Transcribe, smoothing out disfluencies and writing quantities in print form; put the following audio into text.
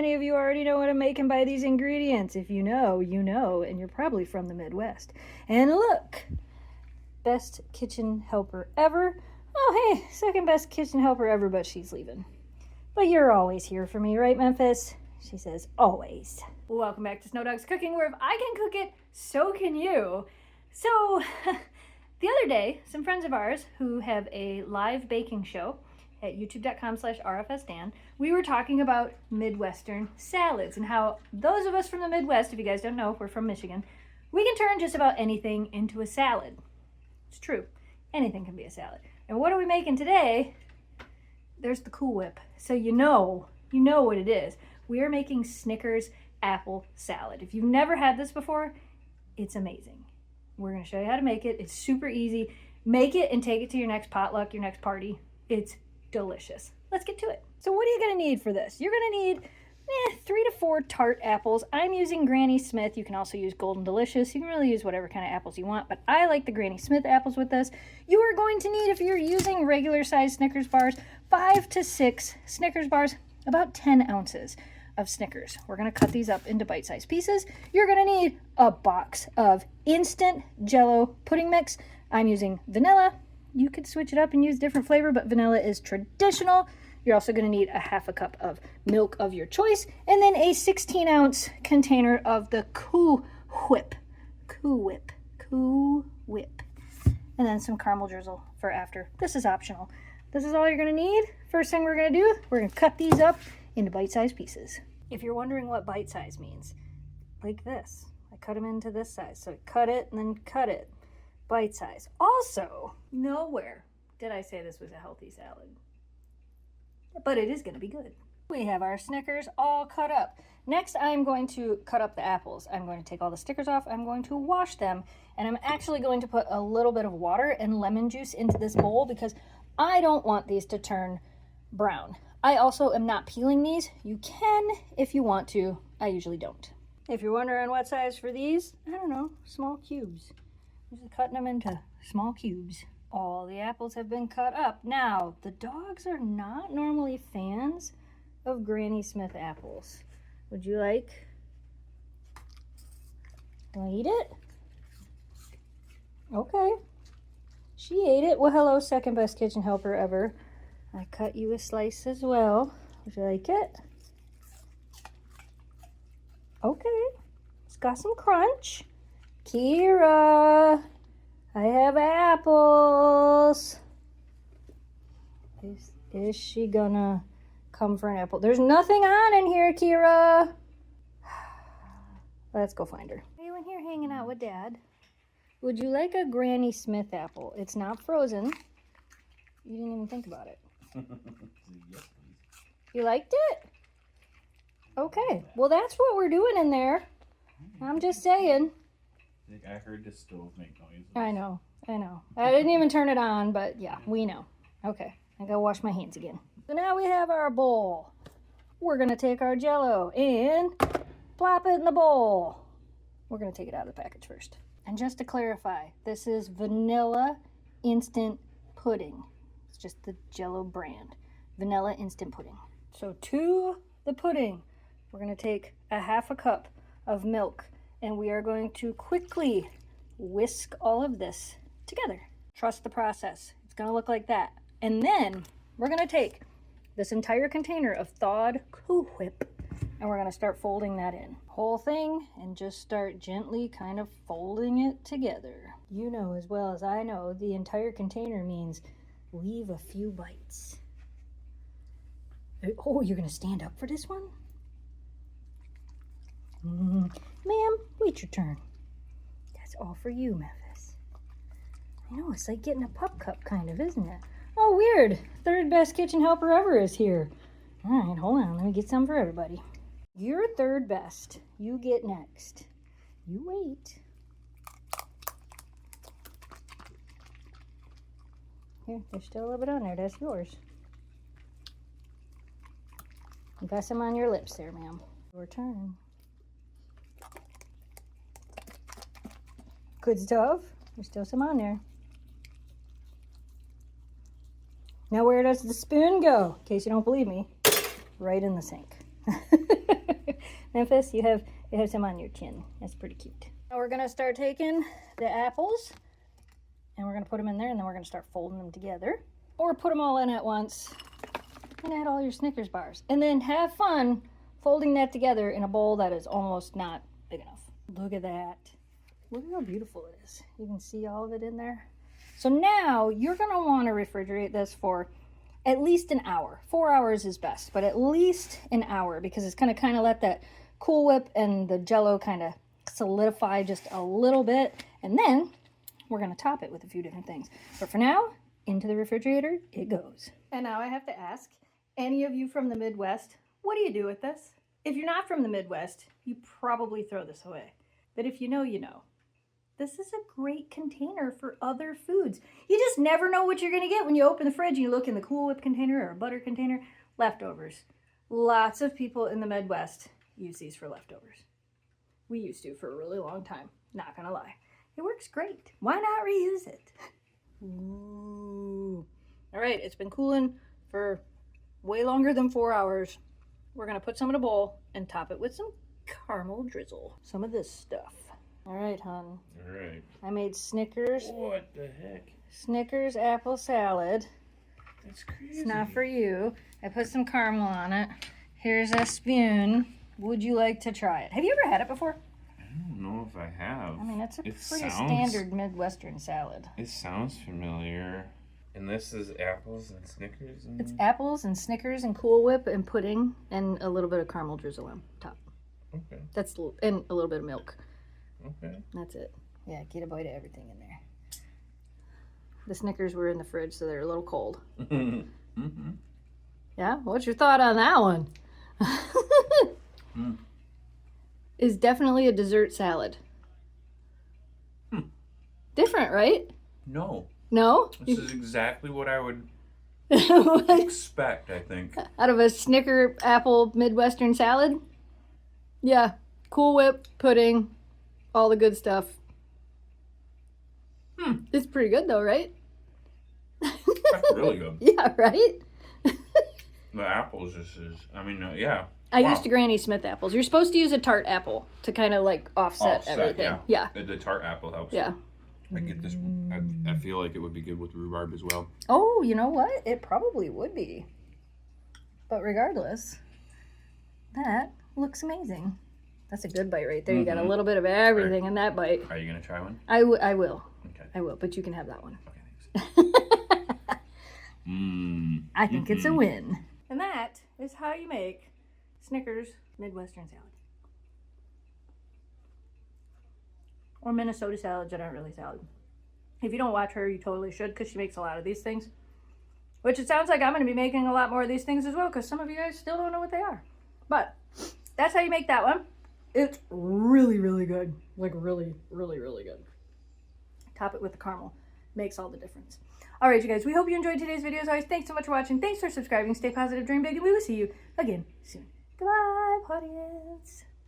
many of you already know what I'm making by these ingredients. If you know, you know, and you're probably from the Midwest. And look, best kitchen helper ever. Oh, hey, second best kitchen helper ever, but she's leaving. But you're always here for me, right, Memphis? She says, always. Welcome back to Snow Dog's Cooking, where if I can cook it, so can you. So, the other day, some friends of ours who have a live baking show at youtube.com/rfsdan, we were talking about Midwestern salads and how those of us from the Midwest, if you guys don't know, we're from Michigan, we can turn just about anything into a salad. It's true. Anything can be a salad. And what are we making today? There's the Cool Whip. So you know what it is. We are making Snickers Apple Salad. If you've never had this before, it's amazing. We're going to show you how to make it. It's super easy. Make it and take it to your next potluck, your next party. It's delicious. Let's get to it. So what are you going to need for this? You're going to need 3 to 4 tart apples. I'm using Granny Smith. You can also use Golden Delicious. You can really use whatever kind of apples you want, but I like the Granny Smith apples with this. You are going to need, if you're using regular size Snickers bars, 5 to 6 Snickers bars, about 10 ounces of Snickers. We're going to cut these up into bite-sized pieces. You're going to need a box of instant Jell-O pudding mix. I'm using vanilla. You could switch it up and use different flavor, but vanilla is traditional. You're also going to need a half a cup of milk of your choice, and then a 16-ounce container of the Cool Whip. Cool Whip. Cool Whip. And then some caramel drizzle for after. This is optional. This is all you're going to need. First thing we're going to do, we're going to cut these up into bite-sized pieces. If you're wondering what bite-size means, like this. I cut them into this size. So cut it and then cut it. Bite-size. Also, nowhere did I say this was a healthy salad. But it is going to be good. We have our Snickers all cut up. Next, I'm going to cut up the apples. I'm going to take all the stickers off. I'm going to wash them. And I'm actually going to put a little bit of water and lemon juice into this bowl because I don't want these to turn brown. I also am not peeling these. You can if you want to. I usually don't. If you're wondering what size for these, I don't know, small cubes. I'm just cutting them into small cubes. All the apples have been cut up. Now, the dogs are not normally fans of Granny Smith apples. Would you like? Want to eat it? Okay. She ate it. Well, hello, second best kitchen helper ever. I cut you a slice as well. Would you like it? Okay. It's got some crunch. Kira, I have apples. Is she gonna come for an apple? There's nothing on in here, Kira. Let's go find her. Are you in here hanging out with Dad? Would you like a Granny Smith apple? It's not frozen. You didn't even think about it. Yes, please. You liked it? Okay. Well, that's what we're doing in there. I'm just saying. I heard the stove make noises. I know. I didn't even turn it on, but yeah, we know. Okay, I gotta wash my hands again. So now we have our bowl. We're gonna take our Jell-O and plop it in the bowl. We're gonna take it out of the package first. And just to clarify, this is vanilla instant pudding. It's just the Jell-O brand. Vanilla instant pudding. So to the pudding, we're gonna take a half a cup of milk, and we are going to quickly whisk all of this together. Trust the process. It's gonna look like that. And then we're gonna take this entire container of thawed Cool Whip, and we're gonna start folding that in. Whole thing, and just start gently kind of folding it together. You know as well as I know, the entire container means leave a few bites. Oh, you're gonna stand up for this one? Ma'am, wait your turn. That's all for you, Memphis. I know, it's like getting a pup cup kind of, isn't it? Oh, weird. Third best kitchen helper ever is here. All right, hold on. Let me get some for everybody. You're third best. You get next. You wait. Here, there's still a little bit on there. That's yours. You got some on your lips there, ma'am. Your turn. Good stuff. There's still some on there. Now where does the spoon go? In case you don't believe me, right in the sink. Memphis, you have some on your chin. That's pretty cute. Now we're gonna start taking the apples and we're gonna put them in there, and then we're gonna start folding them together, or put them all in at once and add all your Snickers bars, and then have fun folding that together in a bowl that is almost not big enough. Look at that. Look at how beautiful it is. You can see all of it in there. So now you're gonna want to refrigerate this for at least an hour. 4 hours is best, but at least an hour, because it's gonna kind of let that Cool Whip and the Jell-O kind of solidify just a little bit, and then we're gonna top it with a few different things. But for now, into the refrigerator it goes. And now I have to ask, any of you from the Midwest, what do you do with this? If you're not from the Midwest, you probably throw this away. But if you know, you know. This is a great container for other foods. You just never know what you're gonna get when you open the fridge and you look in the Cool Whip container or a butter container. Leftovers. Lots of people in the Midwest use these for leftovers. We used to for a really long time, not gonna lie. It works great. Why not reuse it? Ooh. All right, it's been cooling for way longer than 4 hours. We're gonna put some in a bowl and top it with some caramel drizzle. Some of this stuff. All right, hon. All right. I made Snickers. What the heck? Snickers Apple Salad. That's crazy. It's not for you. I put some caramel on it. Here's a spoon. Would you like to try it? Have you ever had it before? I don't know if I have. I mean, it's a It pretty sounds- standard Midwestern salad. It sounds familiar. And this is apples and Snickers? It's apples and Snickers and Cool Whip and pudding and a little bit of caramel drizzle on top. Okay. And a little bit of milk. Okay. That's it. Yeah, get a bite of everything in there. The Snickers were in the fridge, so they're a little cold. Mm-hmm. Yeah? What's your thought on that one? Is definitely a dessert salad. Different, right? No. No? This is exactly what I would Out expect, I think. of a Snicker Apple Midwestern salad? Yeah. Cool Whip, pudding, all the good stuff. It's pretty good though, right? That's really good. Yeah, right? The apples just is, yeah. I used Granny Smith apples. You're supposed to use a tart apple to kind of like offset everything. Yeah. The tart apple helps. Yeah. I get this. I feel like it would be good with rhubarb as well. Oh, you know what? It probably would be. But regardless, that looks amazing. That's a good bite right there. You got a little bit of everything in that bite. Are you going to try one? I will. Okay. I will, but you can have that one. Okay, thanks. I think it's a win. And that is how you make Snickers Midwestern salad. Or Minnesota salads that aren't really salad. If you don't watch her, you totally should, because she makes a lot of these things. Which it sounds like I'm going to be making a lot more of these things as well, because some of you guys still don't know what they are. But that's how you make that one. It's really, really good. Like really, really, really good. Top it with the caramel. Makes all the difference. All right, you guys, we hope you enjoyed today's video. As always, thanks so much for watching. Thanks for subscribing. Stay positive, dream big, and we will see you again soon. Goodbye, audience.